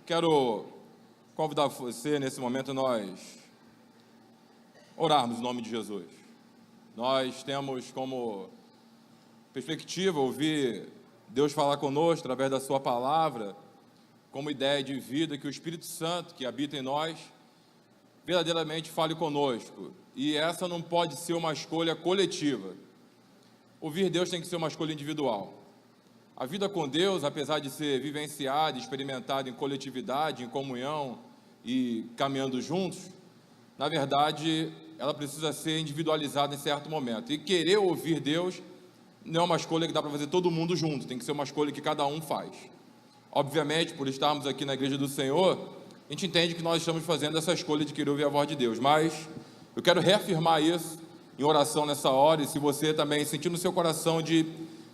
Quero convidar você, nesse momento, nós orarmos no nome de Jesus. Nós temos como perspectiva ouvir Deus falar conosco através da sua palavra, como ideia de vida, que o Espírito Santo que habita em nós verdadeiramente fale conosco. E essa não pode ser uma escolha coletiva. Ouvir Deus tem que ser uma escolha individual. A vida com Deus, apesar de ser vivenciada, experimentada em coletividade, em comunhão e caminhando juntos, na verdade, ela precisa ser individualizada em certo momento. E querer ouvir Deus não é uma escolha que dá para fazer todo mundo junto, tem que ser uma escolha que cada um faz. Obviamente, por estarmos aqui na Igreja do Senhor, a gente entende que nós estamos fazendo essa escolha de querer ouvir a voz de Deus, mas eu quero reafirmar isso em oração nessa hora, e se você também sentir no seu coração de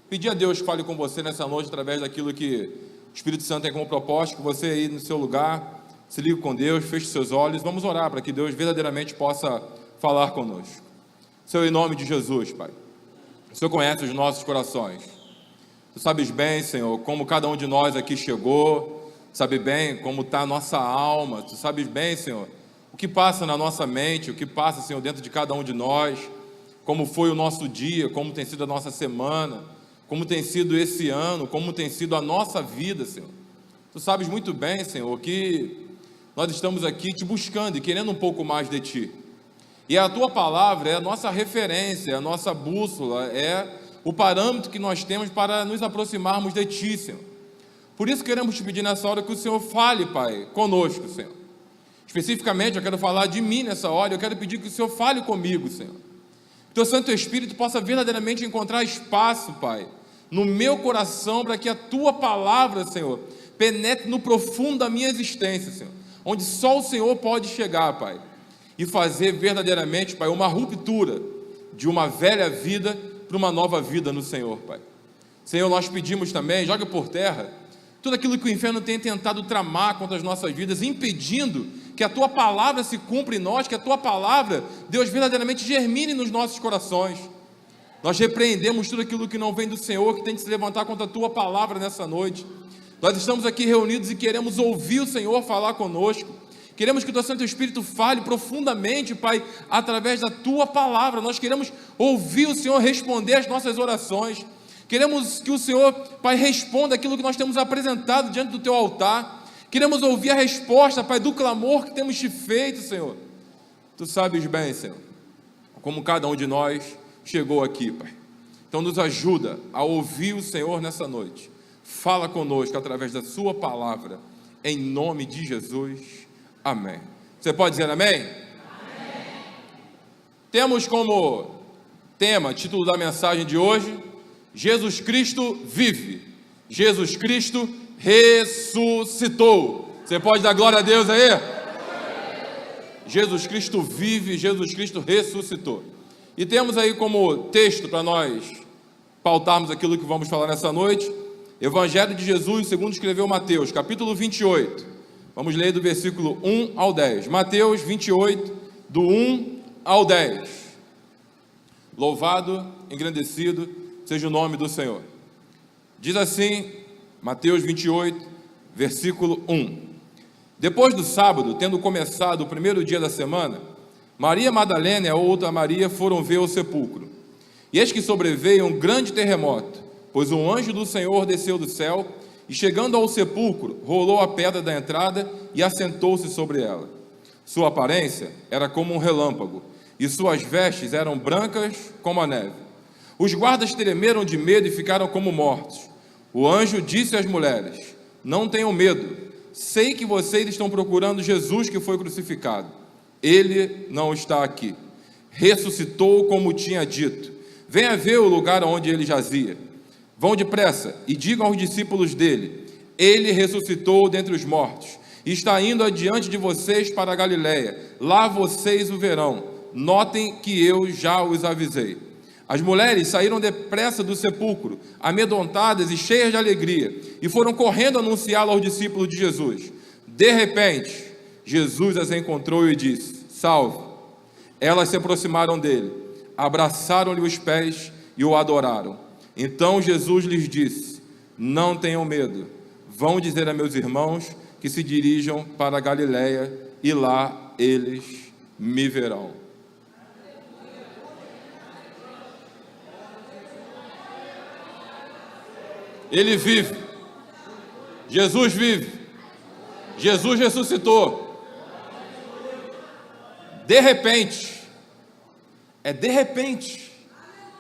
pedir a Deus que fale com você nessa noite, através daquilo que o Espírito Santo tem como propósito, que você aí no seu lugar, se ligue com Deus, feche seus olhos, vamos orar para que Deus verdadeiramente possa falar conosco. Senhor, em nome de Jesus, Pai, o Senhor conhece os nossos corações, Tu sabes bem, Senhor, como cada um de nós aqui chegou, sabe bem como está a nossa alma, Tu sabes bem, Senhor, o que passa na nossa mente, o que passa, Senhor, dentro de cada um de nós, como foi o nosso dia, como tem sido a nossa semana, como tem sido esse ano, como tem sido a nossa vida, Senhor. Tu sabes muito bem, Senhor, que nós estamos aqui te buscando e querendo um pouco mais de Ti. E a Tua palavra é a nossa referência, é a nossa bússola, é o parâmetro que nós temos para nos aproximarmos de Ti, Senhor. Por isso queremos te pedir nessa hora que o Senhor fale, Pai, conosco, Senhor. Especificamente, eu quero falar de mim nessa hora, eu quero pedir que o Senhor fale comigo, Senhor. Que Teu Santo Espírito possa verdadeiramente encontrar espaço, Pai, no meu coração, para que a Tua palavra, Senhor, penetre no profundo da minha existência, Senhor, onde só o Senhor pode chegar, Pai, e fazer verdadeiramente, Pai, uma ruptura de uma velha vida para uma nova vida no Senhor, Pai. Senhor, nós pedimos também, joga por terra tudo aquilo que o inferno tem tentado tramar contra as nossas vidas, impedindo que a Tua palavra se cumpra em nós, que a Tua palavra, Deus, verdadeiramente germine nos nossos corações. Nós repreendemos tudo aquilo que não vem do Senhor, que tem de se levantar contra a Tua palavra nessa noite. Nós estamos aqui reunidos e queremos ouvir o Senhor falar conosco. Queremos que o Teu Santo Espírito fale profundamente, Pai, através da Tua palavra. Nós queremos ouvir o Senhor responder às nossas orações. Queremos que o Senhor, Pai, responda aquilo que nós temos apresentado diante do Teu altar. Queremos ouvir a resposta, Pai, do clamor que temos te feito, Senhor. Tu sabes bem, Senhor, como cada um de nós chegou aqui, Pai. Então nos ajuda a ouvir o Senhor nessa noite. Fala conosco através da sua palavra, em nome de Jesus, amém. Você pode dizer amém? Amém. Temos como tema, título da mensagem de hoje, Jesus Cristo vive, Jesus Cristo ressuscitou. Você pode dar glória a Deus aí? Jesus Cristo vive, Jesus Cristo ressuscitou. E temos aí como texto para nós pautarmos aquilo que vamos falar nessa noite, Evangelho de Jesus, segundo escreveu Mateus, capítulo 28. Vamos ler do versículo 1 ao 10. Mateus 28, do 1 ao 10. Louvado, engrandecido seja o nome do Senhor. Diz assim, Mateus 28, versículo 1. Depois do sábado, tendo começado o primeiro dia da semana, Maria Madalena e a outra Maria foram ver o sepulcro. E eis que sobreveio um grande terremoto, pois um anjo do Senhor desceu do céu, e chegando ao sepulcro, rolou a pedra da entrada e assentou-se sobre ela. Sua aparência era como um relâmpago, e suas vestes eram brancas como a neve. Os guardas tremeram de medo e ficaram como mortos. O anjo disse às mulheres: não tenham medo, sei que vocês estão procurando Jesus que foi crucificado. Ele não está aqui. Ressuscitou como tinha dito. Venha ver o lugar onde ele jazia. Vão depressa e digam aos discípulos dele: ele ressuscitou dentre os mortos e está indo adiante de vocês para a Galileia. Lá vocês o verão. Notem que eu já os avisei. As mulheres saíram depressa do sepulcro, amedrontadas e cheias de alegria, e foram correndo anunciá-lo aos discípulos de Jesus. De repente, Jesus as encontrou e disse: salve. Elas se aproximaram dele, abraçaram-lhe os pés e o adoraram. Então Jesus lhes disse: não tenham medo, vão dizer a meus irmãos que se dirijam para a Galiléia, e lá eles me verão. Ele vive. Jesus vive. Jesus ressuscitou. De repente, é de repente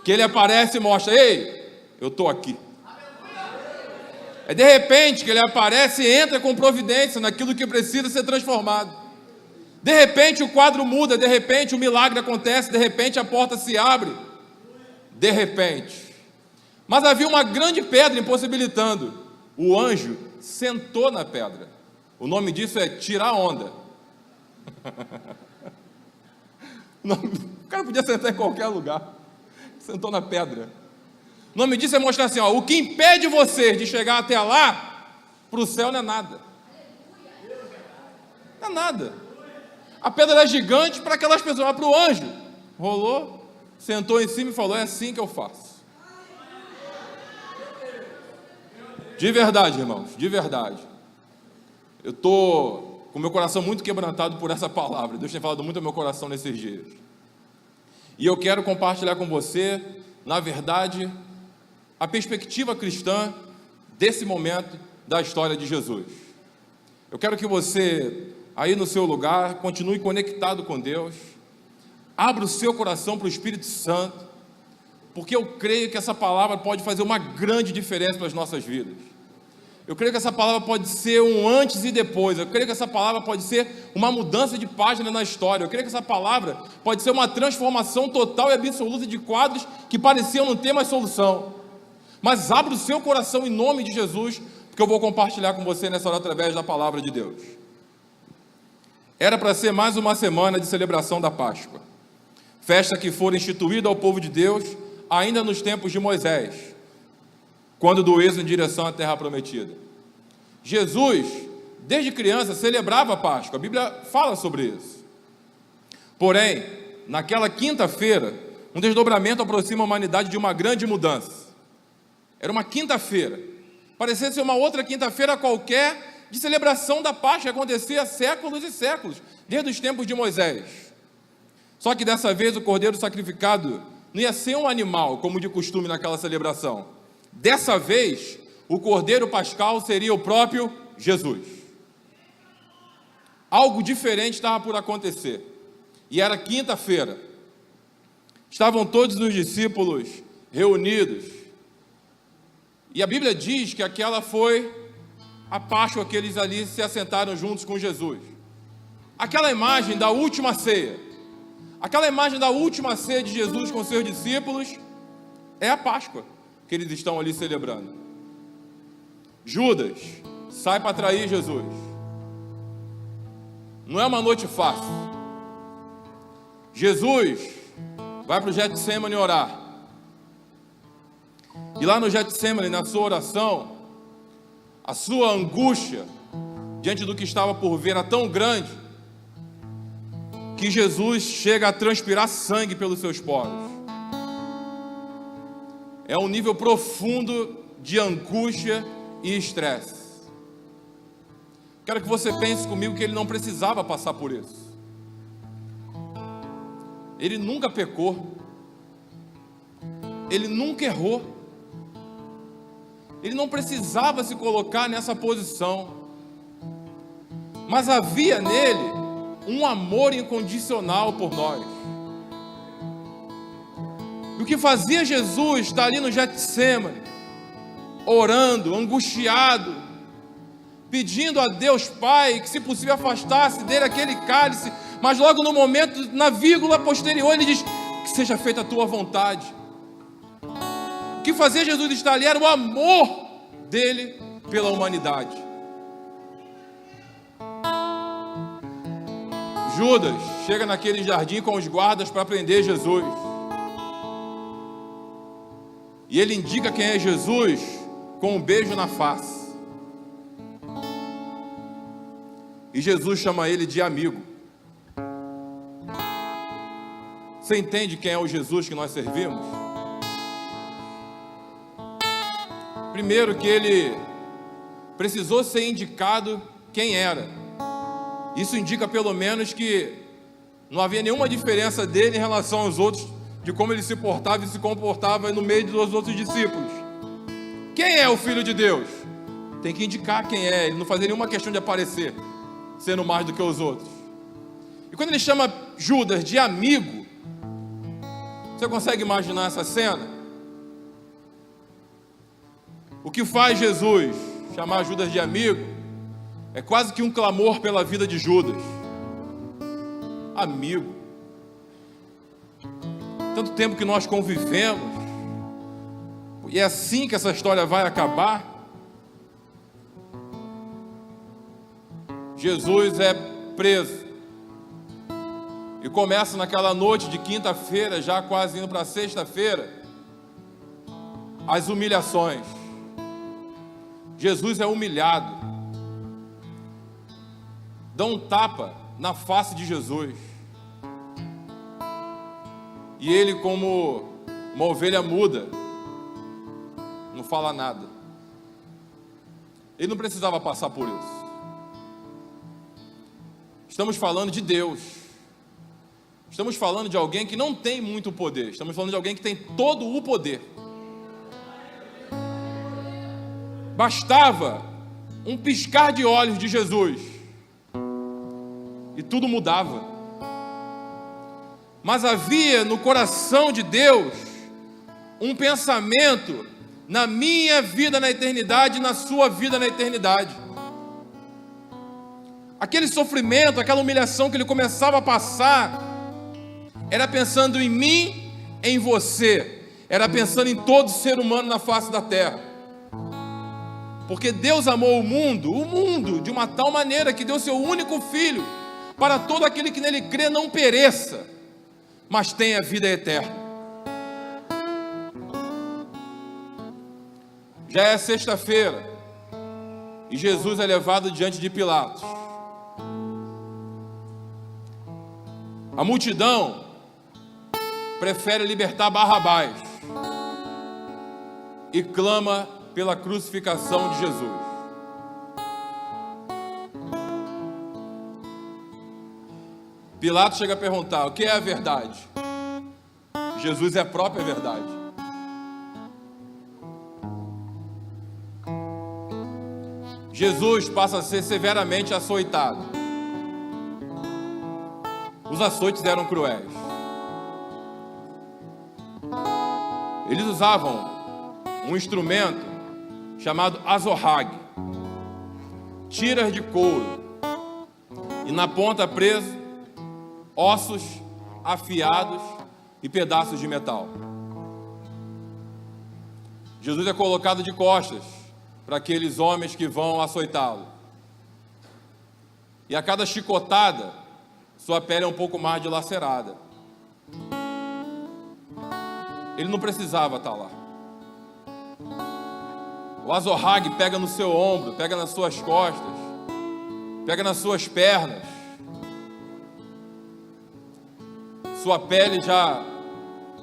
que ele aparece e mostra: ei, eu estou aqui. É de repente que ele aparece e entra com providência naquilo que precisa ser transformado. De repente o quadro muda, de repente o milagre acontece, de repente a porta se abre. De repente. Mas havia uma grande pedra impossibilitando. O anjo sentou na pedra. O nome disso é tirar onda. O cara podia sentar em qualquer lugar. Sentou na pedra. O nome disso é mostrar assim, ó, o que impede você de chegar até lá, para o céu não é nada. Não é nada. A pedra era gigante para aquelas pessoas, mas para o anjo, rolou, sentou em cima e falou: é assim que eu faço. De verdade, irmãos, de verdade. Eu estou com o meu coração muito quebrantado por essa palavra. Deus tem falado muito ao meu coração nesses dias. E eu quero compartilhar com você, na verdade, a perspectiva cristã desse momento da história de Jesus. Eu quero que você, aí no seu lugar, continue conectado com Deus, abra o seu coração para o Espírito Santo, porque eu creio que essa palavra pode fazer uma grande diferença para as nossas vidas. Eu creio que essa palavra pode ser um antes e depois. Eu creio que essa palavra pode ser uma mudança de página na história. Eu creio que essa palavra pode ser uma transformação total e absoluta de quadros que pareciam não ter mais solução. Mas abra o seu coração em nome de Jesus, porque eu vou compartilhar com você nessa hora através da palavra de Deus. Era para ser mais uma semana de celebração da Páscoa, festa que fora instituída ao povo de Deus ainda nos tempos de Moisés, quando do êxodo em direção à terra prometida. Jesus, desde criança, celebrava a Páscoa. A Bíblia fala sobre isso. Porém, naquela quinta-feira, um desdobramento aproxima a humanidade de uma grande mudança. Era uma quinta-feira. Parecia ser uma outra quinta-feira qualquer de celebração da Páscoa, que acontecia há séculos e séculos, desde os tempos de Moisés. Só que dessa vez o cordeiro sacrificado não ia ser um animal, como de costume naquela celebração. Dessa vez, o cordeiro pascal seria o próprio Jesus. Algo diferente estava por acontecer. E era quinta-feira. Estavam todos os discípulos reunidos. E a Bíblia diz que aquela foi a Páscoa que eles ali se assentaram juntos com Jesus. Aquela imagem da última ceia. Aquela imagem da última ceia de Jesus com seus discípulos é a Páscoa que eles estão ali celebrando. Judas sai para trair Jesus. Não é uma noite fácil. Jesus vai para o Getsemane orar. E lá no Getsemane, na sua oração, a sua angústia diante do que estava por vir era tão grande que Jesus chega a transpirar sangue pelos seus poros. É um nível profundo de angústia e estresse. Quero que você pense comigo que ele não precisava passar por isso. Ele nunca pecou. Ele nunca errou. Ele não precisava se colocar nessa posição. Mas havia nele um amor incondicional por nós. E o que fazia Jesus estar ali no Getsemane, orando, angustiado, pedindo a Deus Pai que, se possível, afastasse dele aquele cálice, mas logo no momento, na vírgula posterior, ele diz: que seja feita a tua vontade. O que fazia Jesus estar ali era o amor dele pela humanidade. Judas chega naquele jardim com os guardas para prender Jesus. E ele indica quem é Jesus com um beijo na face. E Jesus chama ele de amigo. Você entende quem é o Jesus que nós servimos? Primeiro, que ele precisou ser indicado quem era. Isso indica pelo menos que não havia nenhuma diferença dele em relação aos outros, de como ele se portava e se comportava no meio dos outros discípulos. Quem é o Filho de Deus? Tem que indicar quem é. Ele não fazia nenhuma questão de aparecer sendo mais do que os outros. E quando ele chama Judas de amigo, você consegue imaginar essa cena? O que faz Jesus chamar Judas de amigo é quase que um clamor pela vida de Judas. Amigo. Tanto tempo que nós convivemos, e é assim que essa história vai acabar. Jesus é preso. E começa naquela noite de quinta-feira, já quase indo para sexta-feira, as humilhações. Jesus é humilhado. Dão um tapa na face de Jesus. E ele, como uma ovelha muda, não fala nada. Ele não precisava passar por isso. Estamos falando de Deus. Estamos falando de alguém que não tem muito poder. Estamos falando de alguém que tem todo o poder. Bastava um piscar de olhos de Jesus e tudo mudava. Mas havia no coração de Deus um pensamento na minha vida na eternidade e na sua vida na eternidade. Aquele sofrimento, aquela humilhação que ele começava a passar, era pensando em mim, em você, era pensando em todo ser humano na face da terra. Porque Deus amou o mundo de uma tal maneira que deu seu único filho, para todo aquele que nele crê não pereça, mas tenha vida eterna. Já é sexta-feira, e Jesus é levado diante de Pilatos. A multidão prefere libertar Barrabás e clama pela crucificação de Jesus. Pilatos chega a perguntar: o que é a verdade? Jesus é a própria verdade. Jesus passa a ser severamente açoitado. Os açoites eram cruéis. Eles usavam um instrumento chamado azorrague, tiras de couro, e na ponta preso ossos afiados e pedaços de metal. Jesus é colocado de costas para aqueles homens que vão açoitá-lo. E a cada chicotada, sua pele é um pouco mais dilacerada. Ele não precisava estar lá. O azorrague pega no seu ombro, pega nas suas costas, pega nas suas pernas. Sua pele já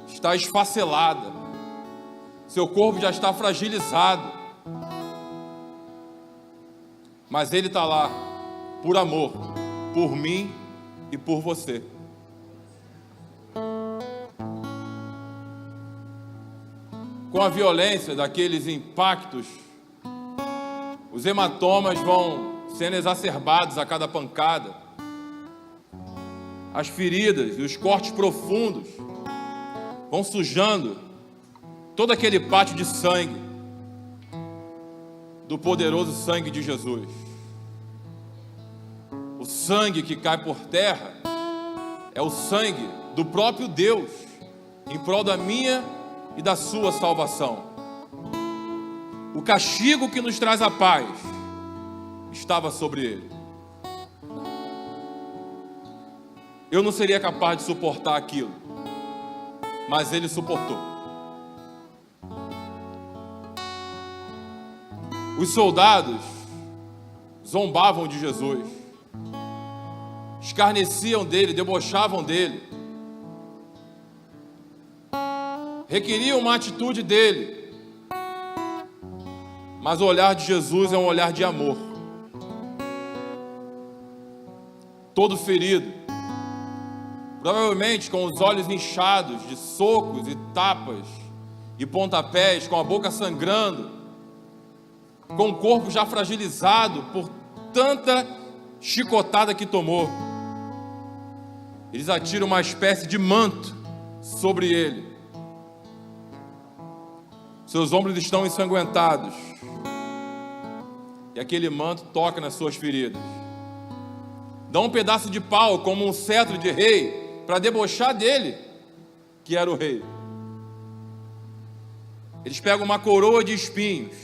está esfacelada. Seu corpo já está fragilizado. Mas ele está lá por amor, por mim e por você. Com a violência daqueles impactos, os hematomas vão sendo exacerbados a cada pancada. As feridas e os cortes profundos vão sujando todo aquele pátio de sangue, do poderoso sangue de Jesus. O sangue que cai por terra é o sangue do próprio Deus, em prol da minha e da sua salvação. O castigo que nos traz a paz estava sobre ele. Eu não seria capaz de suportar aquilo, mas ele suportou. Os soldados zombavam de Jesus, escarneciam dele, debochavam dele, requeriam uma atitude dele, mas o olhar de Jesus é um olhar de amor. todo ferido, provavelmente com os olhos inchados de socos e tapas e pontapés, com a boca sangrando, com o corpo já fragilizado por tanta chicotada que tomou. Eles atiram uma espécie de manto sobre ele. Seus ombros estão ensanguentados e aquele manto toca nas suas feridas. Dá um pedaço de pau como um cetro de rei para debochar dele, que era o rei. Eles pegam uma coroa de espinhos,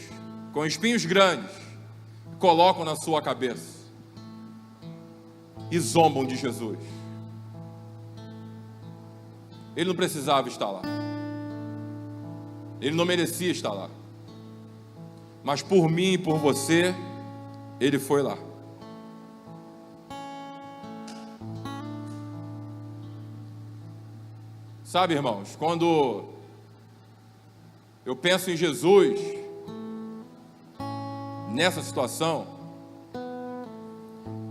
com espinhos grandes, e colocam na sua cabeça e zombam de Jesus. Ele não precisava estar lá. Ele não merecia estar lá. Mas por mim e por você, ele foi lá. Sabe, irmãos, quando eu penso em Jesus, nessa situação,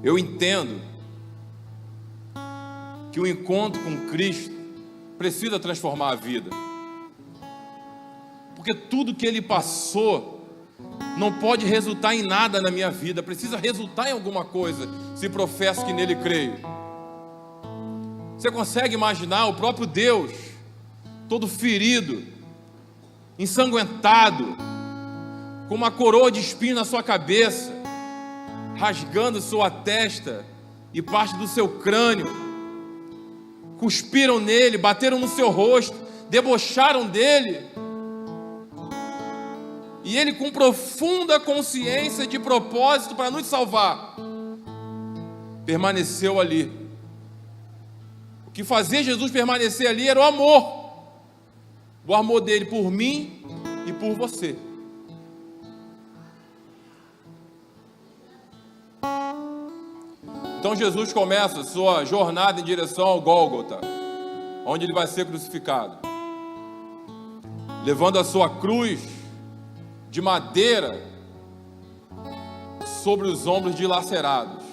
eu entendo que o encontro com Cristo precisa transformar a vida. Porque tudo que ele passou não pode resultar em nada na minha vida, precisa resultar em alguma coisa, se professo que nele creio. Você consegue imaginar o próprio Deus, todo ferido, ensanguentado, com uma coroa de espinho na sua cabeça, rasgando sua testa e parte do seu crânio, cuspiram nele, bateram no seu rosto, debocharam dele, e ele, com profunda consciência de propósito para nos salvar, permaneceu ali. O que fazia Jesus permanecer ali era o amor dele por mim e por você. Então Jesus começa a sua jornada em direção ao Gólgota, onde ele vai ser crucificado, levando a sua cruz de madeira sobre os ombros dilacerados,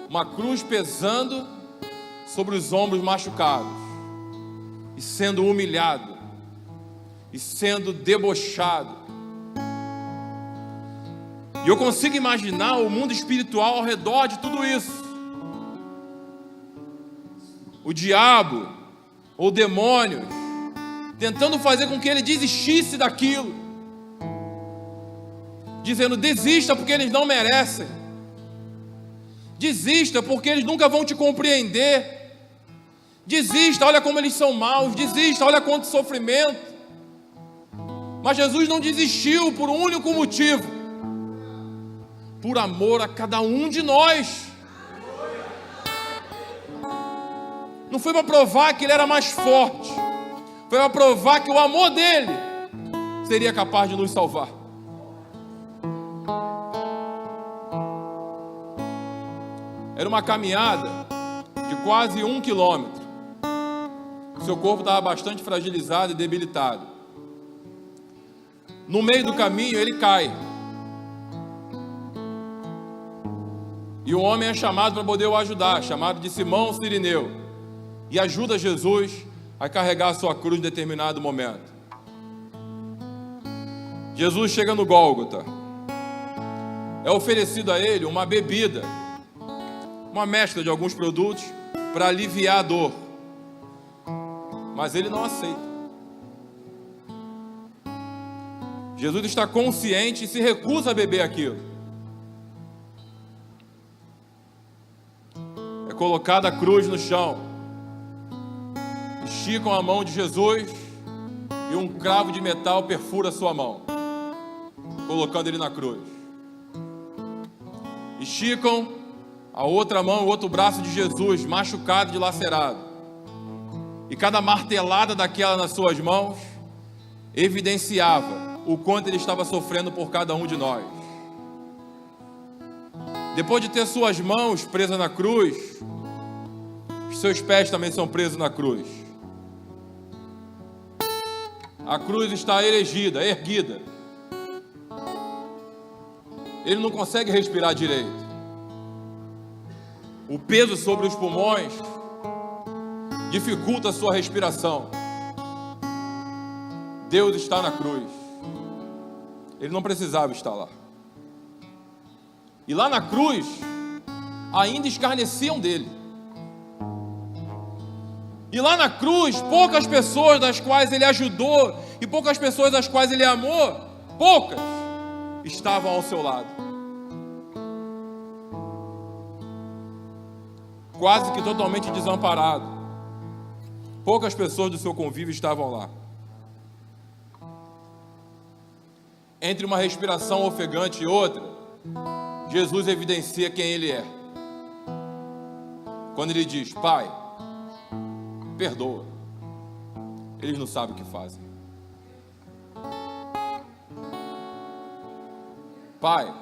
uma cruz pesando sobre os ombros machucados, e sendo humilhado, e sendo debochado. E eu consigo imaginar o mundo espiritual ao redor de tudo isso. O diabo, ou demônios, tentando fazer com que ele desistisse daquilo, dizendo: desista porque eles não merecem, desista porque eles nunca vão te compreender, desista, olha como eles são maus, desista, olha quanto sofrimento. Mas Jesus não desistiu por um único motivo: por amor a cada um de nós. Não foi para provar que ele era mais forte, foi para provar que o amor dele seria capaz de nos salvar. Era uma caminhada de quase 1 quilômetro. Seu corpo estava bastante fragilizado e debilitado. No meio do caminho ele cai. E um homem é chamado para poder o ajudar, chamado de Simão Cirineu, e ajuda Jesus a carregar a sua cruz em determinado momento. Jesus chega no Gólgota. É oferecido a ele uma bebida, uma mescla de alguns produtos para aliviar a dor, mas ele não aceita. Jesus está consciente e se recusa a beber aquilo. É colocada a cruz no chão, esticam a mão de Jesus e um cravo de metal perfura sua mão, colocando ele na cruz. Esticam a outra mão, o outro braço de Jesus, machucado, dilacerado. E cada martelada daquela nas suas mãos evidenciava o quanto ele estava sofrendo por cada um de nós. Depois de ter suas mãos presas na cruz, os seus pés também são presos na cruz. A cruz está erguida. Ele não consegue respirar direito. o peso sobre os pulmões dificulta a sua respiração. Deus está na cruz. Ele não precisava estar lá. E lá na cruz, ainda escarneciam dele. E lá na cruz, poucas pessoas das quais ele ajudou e poucas pessoas das quais ele amou, poucas, estavam ao seu lado. Quase que totalmente desamparado. Poucas pessoas do seu convívio estavam lá. Entre uma respiração ofegante e outra, Jesus evidencia quem ele é. Quando ele diz: Pai, perdoa, eles não sabem o que fazem. Pai,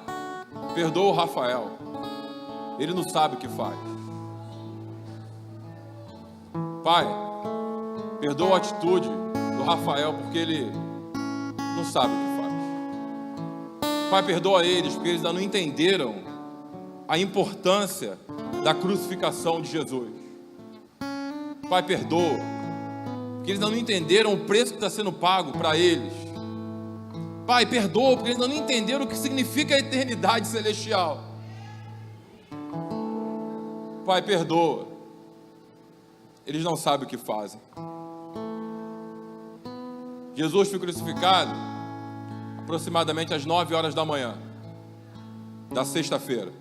perdoa o Rafael, ele não sabe o que faz. Pai, perdoa a atitude do Rafael, porque ele não sabe o que faz. Pai, perdoa eles, porque eles ainda não entenderam a importância da crucificação de Jesus. Pai, perdoa, porque eles ainda não entenderam o preço que está sendo pago para eles. Pai, perdoa, porque eles ainda não entenderam o que significa a eternidade celestial. Pai, perdoa, eles não sabem o que fazem. Jesus foi crucificado aproximadamente às 9 horas da manhã da sexta-feira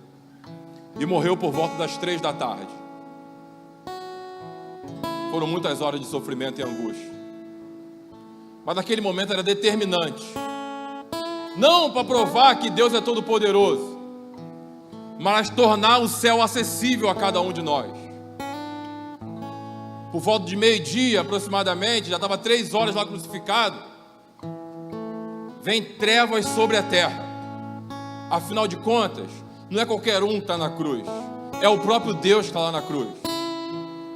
e morreu por volta das 3 da tarde. Foram muitas horas de sofrimento e angústia, mas naquele momento era determinante, não para provar que Deus é todo poderoso, mas tornar o céu acessível a cada um de nós. Por volta de meio-dia aproximadamente, já estava 3 horas lá crucificado, vem trevas sobre a terra. Afinal de contas, não é qualquer um que está na cruz, é o próprio Deus que está lá na cruz.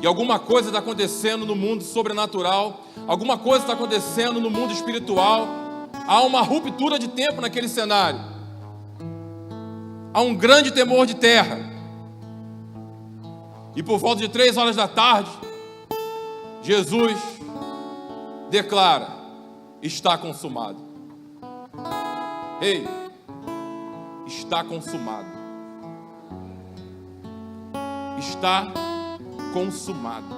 E alguma coisa está acontecendo no mundo sobrenatural, alguma coisa está acontecendo no mundo espiritual. Há uma ruptura de tempo naquele cenário, há um grande temor de terra. E por volta de 3 horas da tarde, Jesus declara: está consumado. Ei, está consumado. Está consumado.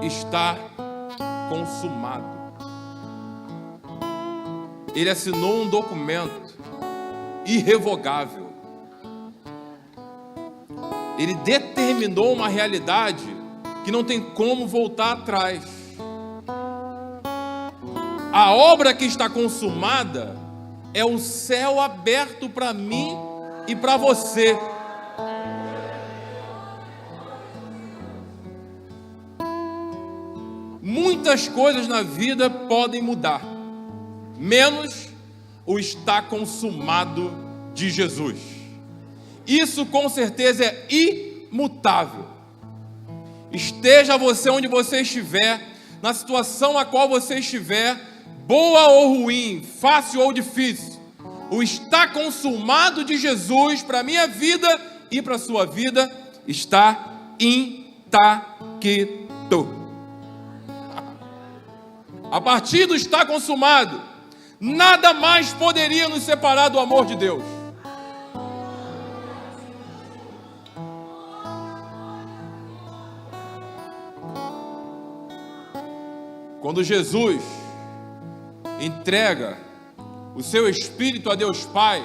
Está consumado. Ele assinou um documento irrevogável. Ele determinou uma realidade que não tem como voltar atrás. A obra que está consumada é o céu aberto para mim e para você. Muitas coisas na vida podem mudar, menos o está consumado de Jesus. Isso com certeza é imutável. Esteja você onde você estiver, na situação a qual você estiver, boa ou ruim, fácil ou difícil, o está consumado de Jesus para a minha vida e para a sua vida está intacto. A partir do está consumado, nada mais poderia nos separar do amor de Deus. Quando Jesus entrega o seu Espírito a Deus Pai,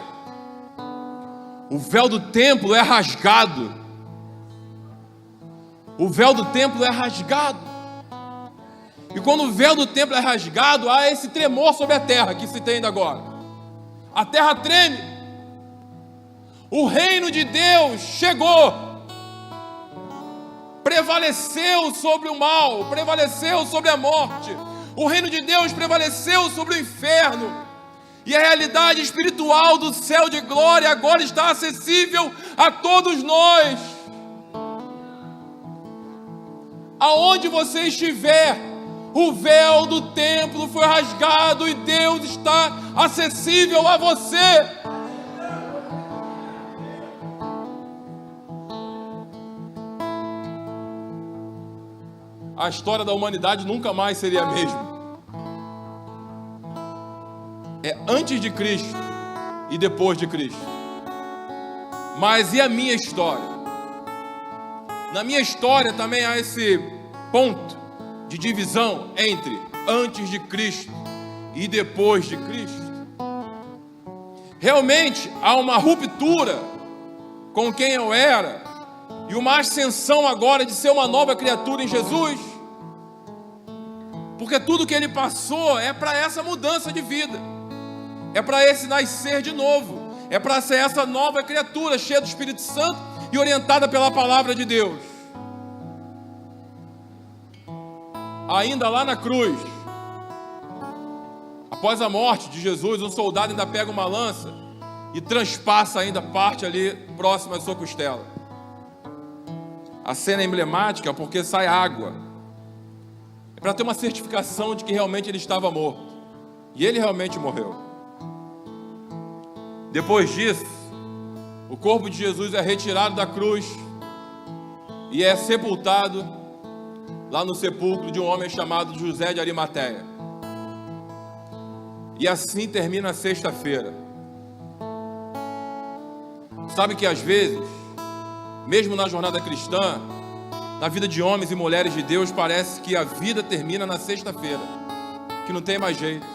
o véu do templo é rasgado. O véu do templo é rasgado. E quando o véu do templo é rasgado, há esse tremor sobre a terra que se tem ainda agora. A terra treme. O reino de Deus chegou. Prevaleceu sobre o mal, prevaleceu sobre a morte. O reino de Deus prevaleceu sobre o inferno. E a realidade espiritual do céu de glória agora está acessível a todos nós. Aonde você estiver, o véu do templo foi rasgado e Deus está acessível a você. a história da humanidade nunca mais seria a mesma. É antes de Cristo e depois de Cristo. Mas e a minha história? Na minha história também há esse ponto de divisão entre antes de Cristo e depois de Cristo. Realmente há uma ruptura com quem eu era e uma ascensão agora de ser uma nova criatura em Jesus, porque tudo que ele passou é para essa mudança de vida, é para esse nascer de novo, é para ser essa nova criatura cheia do Espírito Santo e orientada pela palavra de Deus. Ainda lá na cruz, após a morte de Jesus, um soldado ainda pega uma lança e transpassa ainda parte ali próxima à sua costela. A cena é emblemática porque sai água. É para ter uma certificação de que realmente ele estava morto. E ele realmente morreu. Depois disso, o corpo de Jesus é retirado da cruz e é sepultado lá no sepulcro de um homem chamado José de Arimateia. E assim termina a sexta-feira. Sabe que às vezes, mesmo na jornada cristã, na vida de homens e mulheres de Deus, parece que a vida termina na sexta-feira, que não tem mais jeito,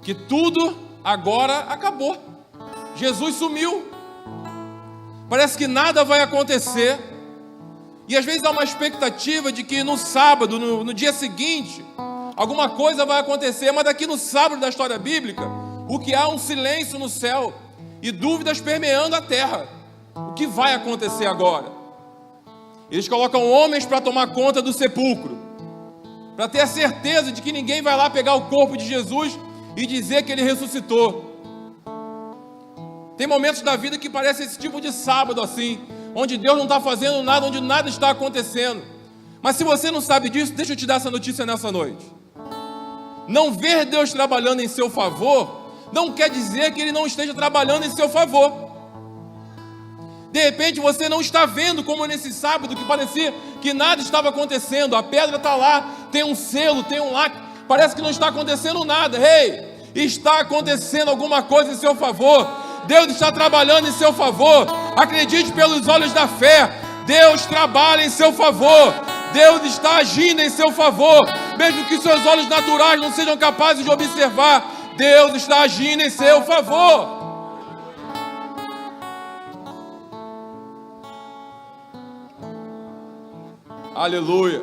que tudo agora acabou, Jesus sumiu, parece que nada vai acontecer, e às vezes há uma expectativa de que no sábado, no dia seguinte, alguma coisa vai acontecer, mas daqui no sábado da história bíblica, o que há um silêncio no céu e dúvidas permeando a terra. O que vai acontecer agora? Eles colocam homens para tomar conta do sepulcro, para ter a certeza de que ninguém vai lá pegar o corpo de Jesus e dizer que ele ressuscitou. Tem momentos da vida que parece esse tipo de sábado assim, onde Deus não está fazendo nada, onde nada está acontecendo. Mas se você não sabe disso, deixa eu te dar essa notícia nessa noite. Não ver Deus trabalhando em seu favor não quer dizer que Ele não esteja trabalhando em seu favor. De repente você não está vendo, como nesse sábado que parecia que nada estava acontecendo. A pedra está lá, tem um selo, tem um lacre, parece que não está acontecendo nada. Ei, está acontecendo alguma coisa em seu favor. Deus está trabalhando em seu favor. Acredite pelos olhos da fé. Deus trabalha em seu favor. Deus está agindo em seu favor, mesmo que seus olhos naturais não sejam capazes de observar. Deus está agindo em seu favor. Aleluia.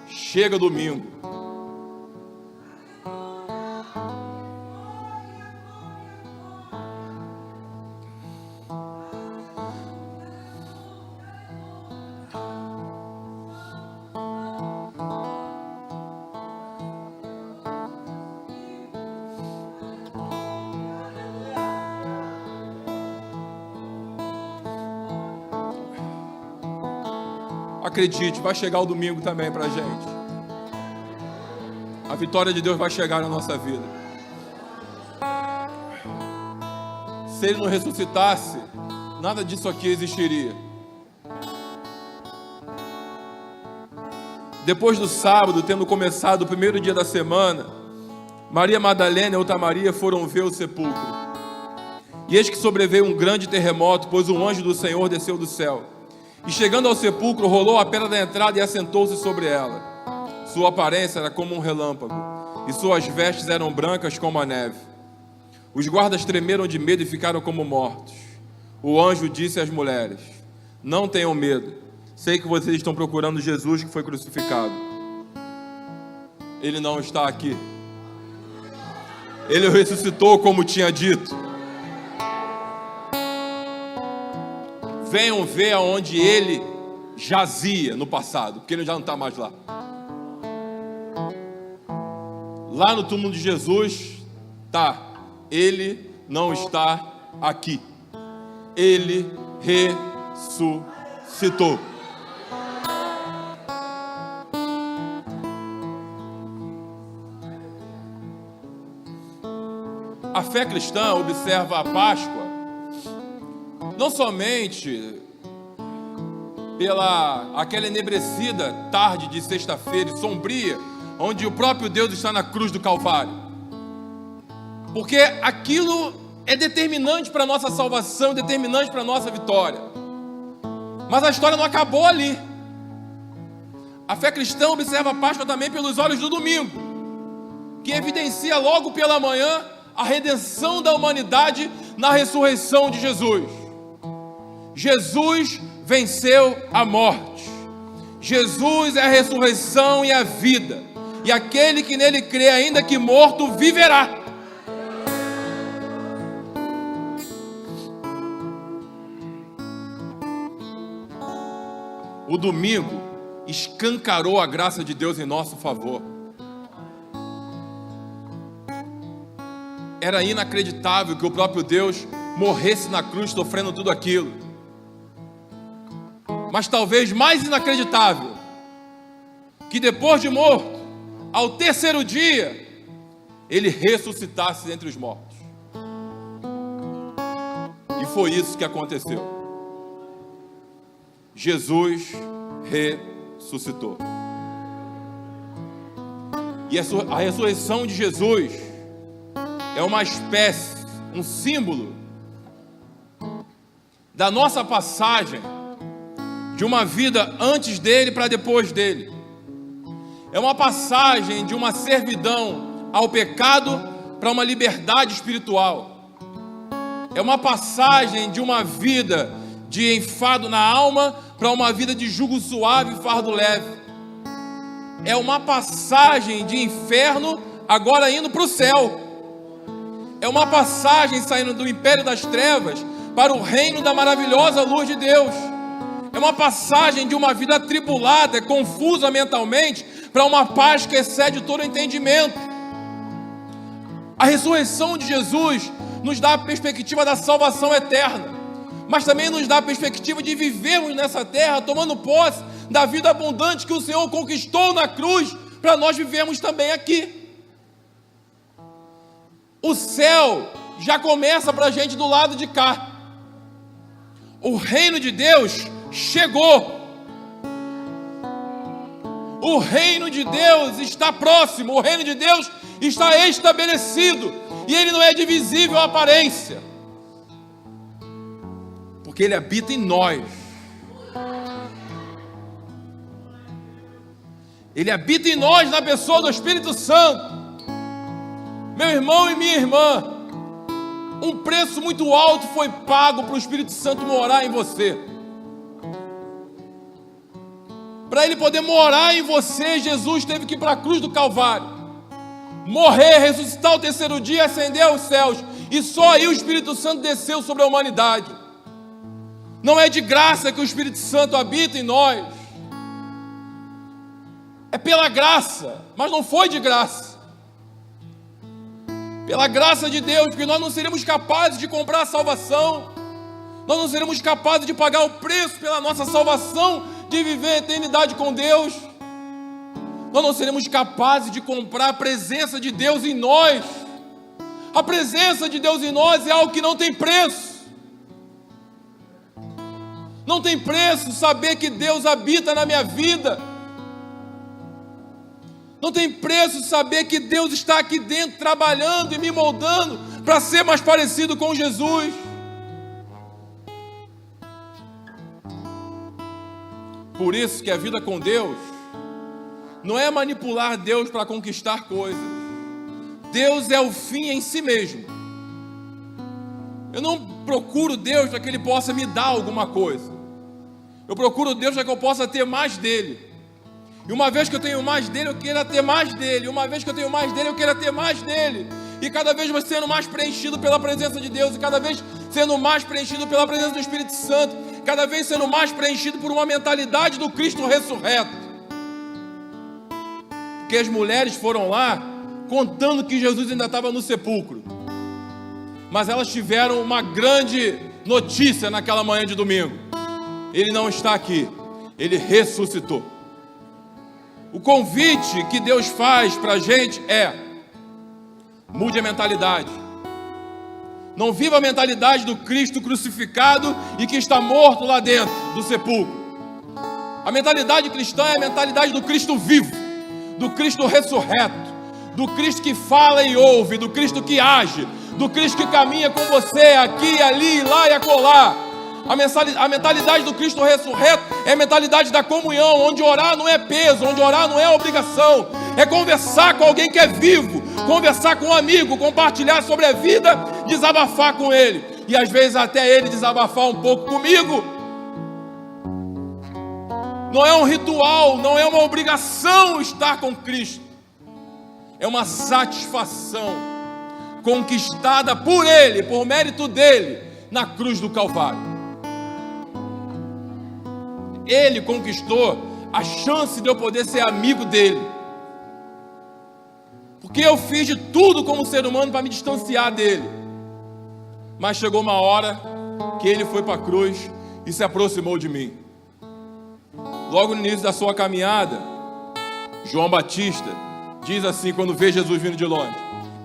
Chega domingo. Acredite, vai chegar o domingo também pra gente. A vitória de Deus vai chegar na nossa vida. Se Ele não ressuscitasse, nada disso aqui existiria. Depois do sábado, tendo começado o primeiro dia da semana, Maria Madalena e outra Maria foram ver o sepulcro. E eis que sobreveio um grande terremoto, pois um anjo do Senhor desceu do céu. E chegando ao sepulcro, rolou a pedra da entrada e assentou-se sobre ela. Sua aparência era como um relâmpago, e suas vestes eram brancas como a neve. Os guardas tremeram de medo e ficaram como mortos. O anjo disse às mulheres: não tenham medo, sei que vocês estão procurando Jesus que foi crucificado. Ele não está aqui. Ele ressuscitou como tinha dito. Venham ver aonde ele jazia no passado, porque ele já não está mais lá. Lá no túmulo de Jesus, tá, ele não está aqui. Ele ressuscitou. A fé cristã observa a Páscoa não somente pela aquela enebrecida tarde de sexta-feira e sombria, onde o próprio Deus está na cruz do Calvário. Porque aquilo é determinante para a nossa salvação, determinante para a nossa vitória. Mas a história não acabou ali. A fé cristã observa a Páscoa também pelos olhos do domingo, que evidencia logo pela manhã a redenção da humanidade na ressurreição de Jesus. Jesus venceu a morte. Jesus é a ressurreição e a vida. E aquele que nele crê, ainda que morto, viverá. O domingo escancarou a graça de Deus em nosso favor. Era inacreditável que o próprio Deus morresse na cruz sofrendo tudo aquilo. Mas talvez mais inacreditável, que depois de morto, ao terceiro dia, ele ressuscitasse entre os mortos. E foi isso que aconteceu. Jesus ressuscitou. E a ressurreição de Jesus é uma espécie, um símbolo da nossa passagem de uma vida antes dele para depois dele. É uma passagem de uma servidão ao pecado para uma liberdade espiritual. É uma passagem de uma vida de enfado na alma para uma vida de jugo suave e fardo leve. É uma passagem de inferno agora indo para o céu. É uma passagem saindo do império das trevas para o reino da maravilhosa luz de Deus. É uma passagem de uma vida atribulada, confusa mentalmente, para uma paz que excede todo entendimento. A ressurreição de Jesus nos dá a perspectiva da salvação eterna, mas também nos dá a perspectiva de vivermos nessa terra, tomando posse da vida abundante que o Senhor conquistou na cruz, para nós vivermos também aqui. O céu já começa para a gente do lado de cá. O reino de Deus chegou. O reino de Deus está próximo. O reino de Deus está estabelecido. E ele não é de visível aparência, porque ele habita em nós. Ele habita em nós na pessoa do Espírito Santo. Meu irmão e minha irmã, um preço muito alto foi pago para o Espírito Santo morar em você. Para ele poder morar em você, Jesus teve que ir para a cruz do Calvário, morrer, ressuscitar ao terceiro dia, ascender aos céus, e só aí o Espírito Santo desceu sobre a humanidade. Não é de graça que o Espírito Santo habita em nós, é pela graça, mas não foi de graça. Pela graça de Deus, porque nós não seríamos capazes de comprar a salvação, nós não seríamos capazes de pagar o preço pela nossa salvação, de viver a eternidade com Deus. Nós não seremos capazes de comprar a presença de Deus em nós. A presença de Deus em nós é algo que não tem preço. Não tem preço saber que Deus habita na minha vida. Não tem preço saber que Deus está aqui dentro trabalhando e me moldando para ser mais parecido com Jesus. Por isso que a vida com Deus não é manipular Deus para conquistar coisas. Deus é o fim em si mesmo. Eu não procuro Deus para que Ele possa me dar alguma coisa. Eu procuro Deus para que eu possa ter mais dEle. E uma vez que eu tenho mais dEle, eu quero ter mais dEle. Uma vez que eu tenho mais dEle, eu quero ter mais dEle. E cada vez sendo mais preenchido pela presença de Deus. E cada vez sendo mais preenchido pela presença do Espírito Santo. Cada vez sendo mais preenchido por uma mentalidade do Cristo ressurreto. Porque as mulheres foram lá contando que Jesus ainda estava no sepulcro. Mas elas tiveram uma grande notícia naquela manhã de domingo. Ele não está aqui. Ele ressuscitou. O convite que Deus faz para a gente é: mude a mentalidade. Não viva a mentalidade do Cristo crucificado e que está morto lá dentro do sepulcro. A mentalidade cristã é a mentalidade do Cristo vivo, do Cristo ressurreto, do Cristo que fala e ouve, do Cristo que age, do Cristo que caminha com você aqui, ali, lá e acolá. A mentalidade do Cristo ressurreto é a mentalidade da comunhão, onde orar não é peso, onde orar não é obrigação, é conversar com alguém que é vivo, conversar com um amigo, compartilhar sobre a vida, desabafar com ele, e às vezes até ele desabafar um pouco comigo. Não é um ritual, não é uma obrigação estar com Cristo, é uma satisfação conquistada por Ele, por mérito dele, na cruz do Calvário. Ele conquistou a chance de eu poder ser amigo dele, porque eu fiz de tudo como ser humano para me distanciar dele, mas chegou uma hora que ele foi para a cruz e se aproximou de mim. Logo no início da sua caminhada, João Batista diz assim, quando vê Jesus vindo de longe: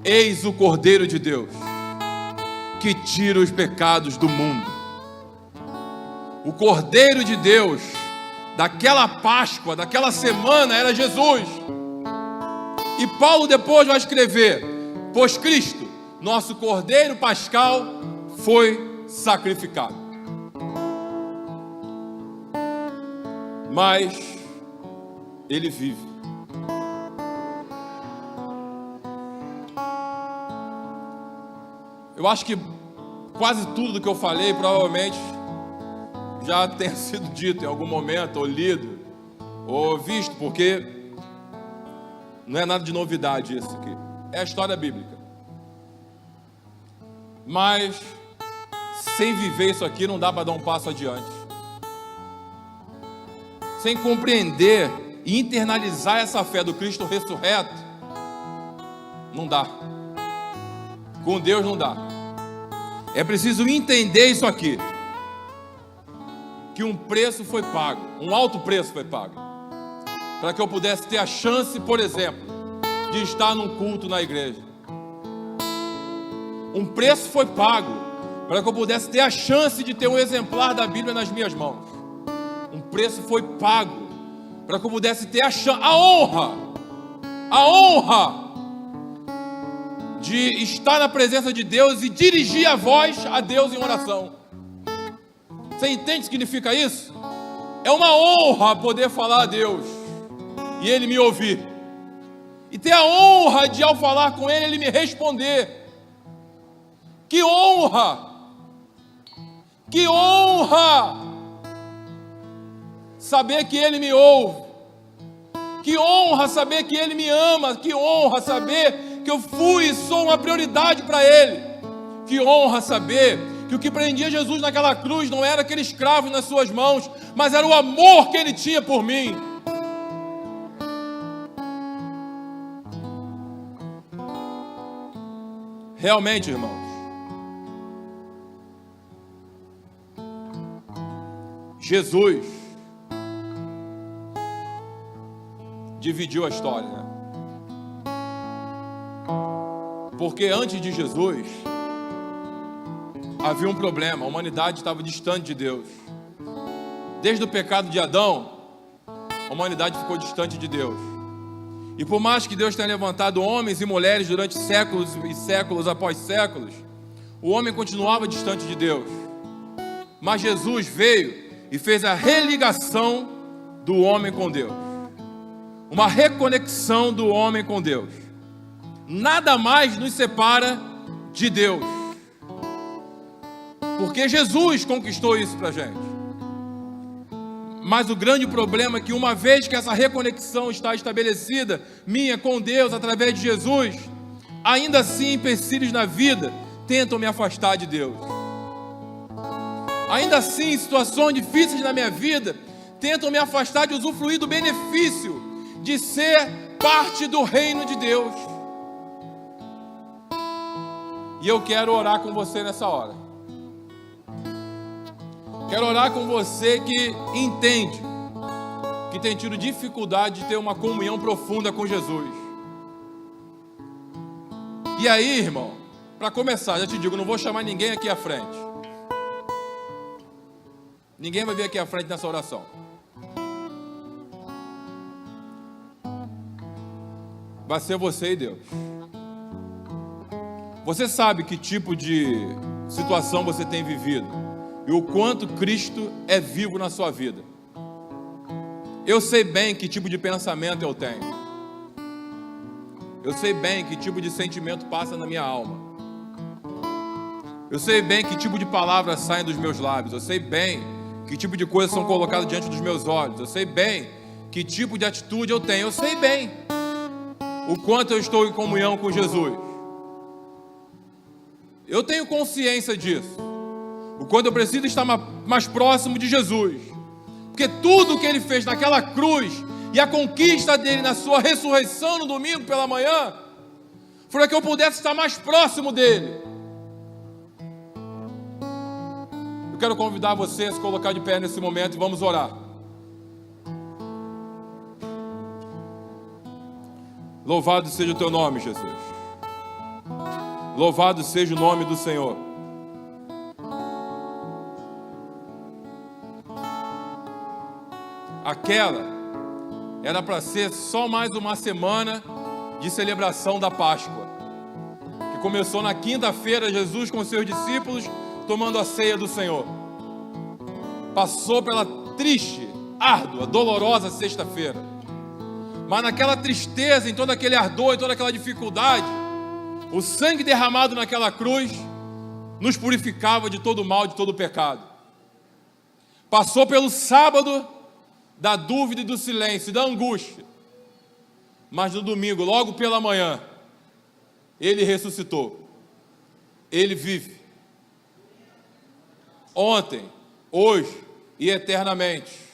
eis o Cordeiro de Deus, que tira os pecados do mundo. O Cordeiro de Deus, daquela Páscoa, daquela semana, era Jesus. E Paulo depois vai escrever: pois Cristo, nosso Cordeiro Pascal, foi sacrificado. Mas ele vive. Eu acho que quase tudo do que eu falei provavelmente já tenha sido dito em algum momento, ou lido, ou visto, porque não é nada de novidade isso aqui. É a história bíblica. Mas sem viver isso aqui não dá para dar um passo adiante. Sem compreender e internalizar essa fé do Cristo ressurreto, não dá. Com Deus não dá. É preciso entender isso aqui, que um preço foi pago, um alto preço foi pago, para que eu pudesse ter a chance, por exemplo, de estar num culto na igreja. Um preço foi pago para que eu pudesse ter a chance de ter um exemplar da Bíblia nas minhas mãos. Um preço foi pago para que eu pudesse ter a honra de estar na presença de Deus e dirigir a voz a Deus em oração. Você entende o que significa isso? É uma honra poder falar a Deus e Ele me ouvir, e ter a honra de, ao falar com Ele, Ele me responder. Que honra! Que honra! Saber que Ele me ouve. Que honra saber que Ele me ama. Que honra saber que eu fui e sou uma prioridade para Ele. Que honra saber que o que prendia Jesus naquela cruz não era aquele escravo nas suas mãos, mas era o amor que Ele tinha por mim. Realmente, irmãos, Jesus dividiu a história, né? Porque antes de Jesus havia um problema, a humanidade estava distante de Deus. Desde o pecado de Adão, a humanidade ficou distante de Deus. E por mais que Deus tenha levantado homens e mulheres durante séculos e séculos após séculos, o homem continuava distante de Deus. Mas Jesus veio e fez a religação do homem com Deus. Uma reconexão do homem com Deus. Nada mais nos separa de Deus, porque Jesus conquistou isso para a gente. Mas o grande problema é que, uma vez que essa reconexão está estabelecida, minha com Deus, através de Jesus, ainda assim empecilhos na vida tentam me afastar de Deus. Ainda assim, situações difíceis na minha vida tentam me afastar de usufruir do benefício de ser parte do reino de Deus. E eu quero orar com você nessa hora. Quero orar com você que entende que tem tido dificuldade de ter uma comunhão profunda com Jesus. E aí, irmão, para começar, já te digo, não vou chamar ninguém aqui à frente. Ninguém vai vir aqui à frente nessa oração. vai ser você e Deus. Você sabe que tipo de situação você tem vivido e o quanto Cristo é vivo na sua vida. Eu sei bem que tipo de pensamento eu tenho. Eu sei bem que tipo de sentimento passa na minha alma. Eu sei bem que tipo de palavras saem dos meus lábios. Eu sei bem que tipo de coisas são colocadas diante dos meus olhos. Eu sei bem que tipo de atitude eu tenho. Eu sei bem o quanto eu estou em comunhão com Jesus. Eu tenho consciência disso. O quanto eu preciso estar mais próximo de Jesus. Porque tudo o que Ele fez naquela cruz e a conquista dele na sua ressurreição no domingo pela manhã foi para que eu pudesse estar mais próximo dele. Eu quero convidar você a se colocar de pé nesse momento e vamos orar. Louvado seja o teu nome, Jesus. Louvado seja o nome do Senhor. Aquela era para ser só mais uma semana de celebração da Páscoa, que começou na quinta-feira, Jesus com seus discípulos tomando a ceia do Senhor. Passou pela triste, árdua, dolorosa sexta-feira. Mas naquela tristeza, em todo aquele ardor, em toda aquela dificuldade, o sangue derramado naquela cruz nos purificava de todo o mal, de todo o pecado. Passou pelo sábado da dúvida e do silêncio, da angústia. Mas no domingo, logo pela manhã, Ele ressuscitou. Ele vive. Ontem, hoje e eternamente.